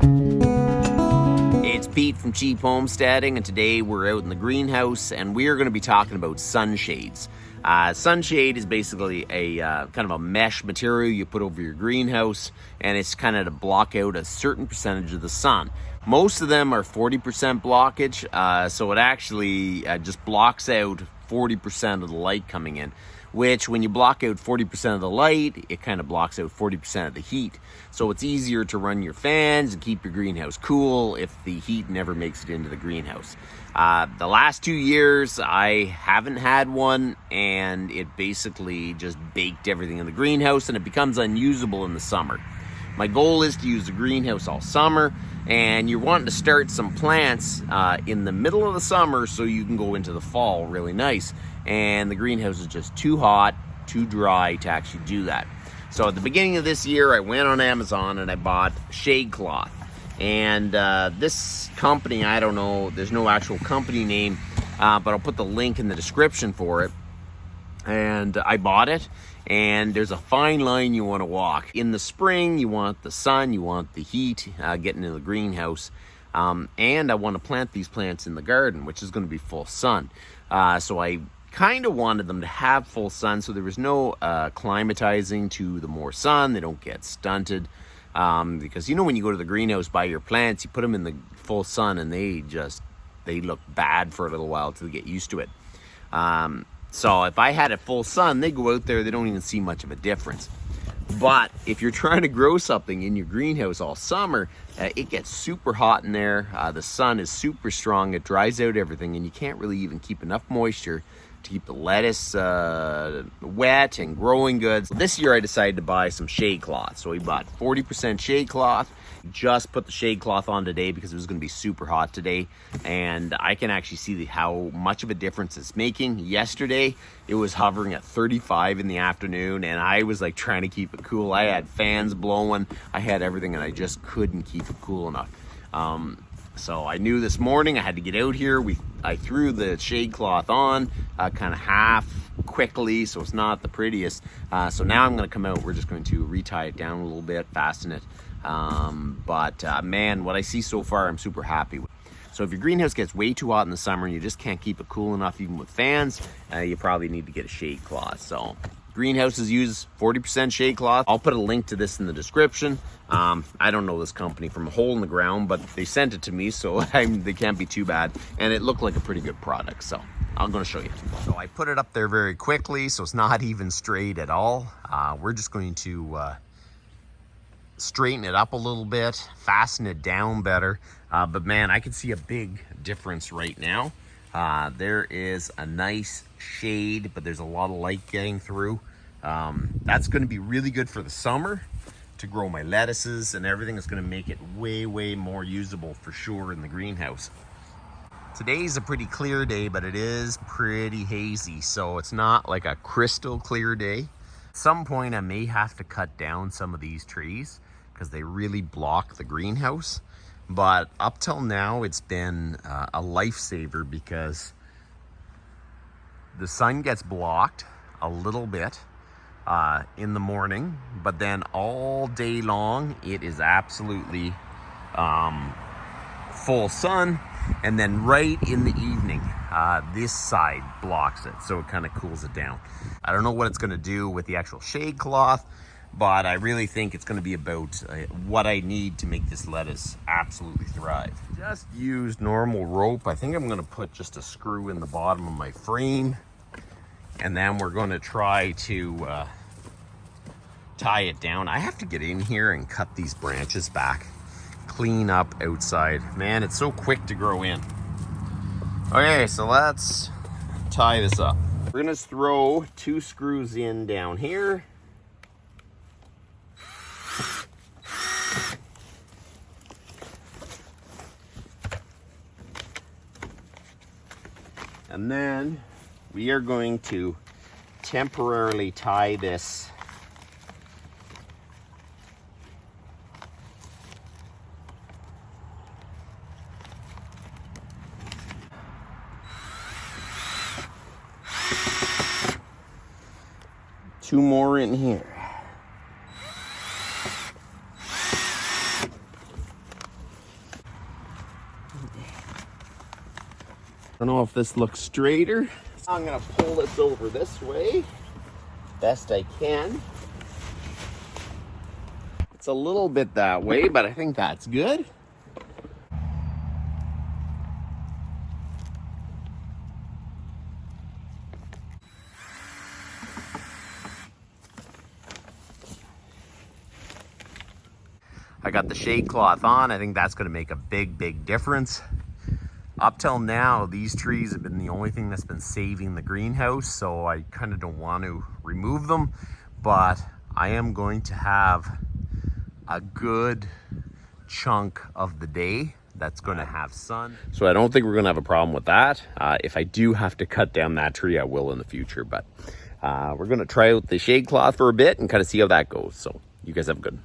It's Pete from Cheap Homesteading, and today we're out in the greenhouse and we are going to be talking about sunshades. Sunshade is basically a kind of a mesh material you put over your greenhouse, and it's kind of to block out a certain percentage of the sun. Most of them are 40% blockage, so it actually just blocks out 40% of the light coming in, which when you block out 40% of the light, it kind of blocks out 40% of the heat. So it's easier to run your fans and keep your greenhouse cool if the heat never makes it into the greenhouse. The last 2 years, I haven't had one, and it basically just baked everything in the greenhouse, and it becomes unusable in the summer. My goal is to use the greenhouse all summer, and you're wanting to start some plants in the middle of the summer so you can go into the fall really nice. And the greenhouse is just too hot, too dry to actually do that. So at the beginning of this year, I went on Amazon and I bought shade cloth. And this company, I don't know, there's no actual company name, but I'll put the link in the description for it. And I bought it, and there's a fine line you want to walk. In the spring, you want the sun, you want the heat getting into the greenhouse. And I want to plant these plants in the garden, which is going to be full sun. So I kind of wanted them to have full sun, so there was no climatizing to the more sun. They don't get stunted. Because you know, when you go to the greenhouse, buy your plants, you put them in the full sun and they look bad for a little while till they get used to it. So if I had it full sun, they go out there, they don't even see much of a difference. But if you're trying to grow something in your greenhouse all summer, it gets super hot in there. The sun is super strong, it dries out everything, and you can't really even keep enough moisture to keep the lettuce wet and growing good. So this year I decided to buy some shade cloth. So we bought 40% shade cloth. Just put the shade cloth on today because it was going to be super hot today, and I can actually see how much of a difference it's making. Yesterday it was hovering at 35 in the afternoon, and I was like trying to keep it cool. I had fans blowing, I had everything, and I just couldn't keep it cool enough. So I knew this morning I had to get out here. I threw the shade cloth on kind of half quickly, so it's not the prettiest. So now I'm going to come out. We're just going to retie it down a little bit, fasten it. Man, what I see so far, I'm super happy with. So if your greenhouse gets way too hot in the summer and you just can't keep it cool enough even with fans, you probably need to get a shade cloth. So greenhouses use 40% shade cloth. I'll put a link to this in the description. I don't know this company from a hole in the ground, but they sent it to me, so they can't be too bad. And it looked like a pretty good product, so I'm going to show you. So I put it up there very quickly, so it's not even straight at all. We're just going to straighten it up a little bit, fasten it down better. But man, I can see a big difference right now. There is a nice shade, but there's a lot of light getting through. That's going to be really good for the summer to grow my lettuces and everything. It's going to make it way more usable for sure in the greenhouse. Today's a pretty clear day, but it is pretty hazy, so it's not like a crystal clear day. At some point I may have to cut down some of these trees because they really block the greenhouse. But up till now, it's been a lifesaver because the sun gets blocked a little bit in the morning, but then all day long, it is absolutely full sun. And then right in the evening, this side blocks it, so it kind of cools it down. I don't know what it's going to do with the actual shade cloth, but I really think it's going to be about what I need to make this lettuce absolutely thrive. Just used normal rope. I think I'm going to put just a screw in the bottom of my frame, and then we're going to try to tie it down. I have to get in here and cut these branches back, clean up outside. Man, it's so quick to grow in. Okay, so let's tie this up. We're going to throw 2 screws in down here. And then we are going to temporarily tie this two more in here. don't know if this looks straighter. I'm gonna pull this over this way best I can. It's a little bit that way, but I think that's good. I got the shade cloth on. I think that's going to make a big difference. Up till now, these trees have been the only thing that's been saving the greenhouse, so I kind of don't want to remove them, but I am going to have a good chunk of the day that's going to have sun. So I don't think we're going to have a problem with that. If I do have to cut down that tree, I will in the future, but we're going to try out the shade cloth for a bit and kind of see how that goes. So you guys have a good one.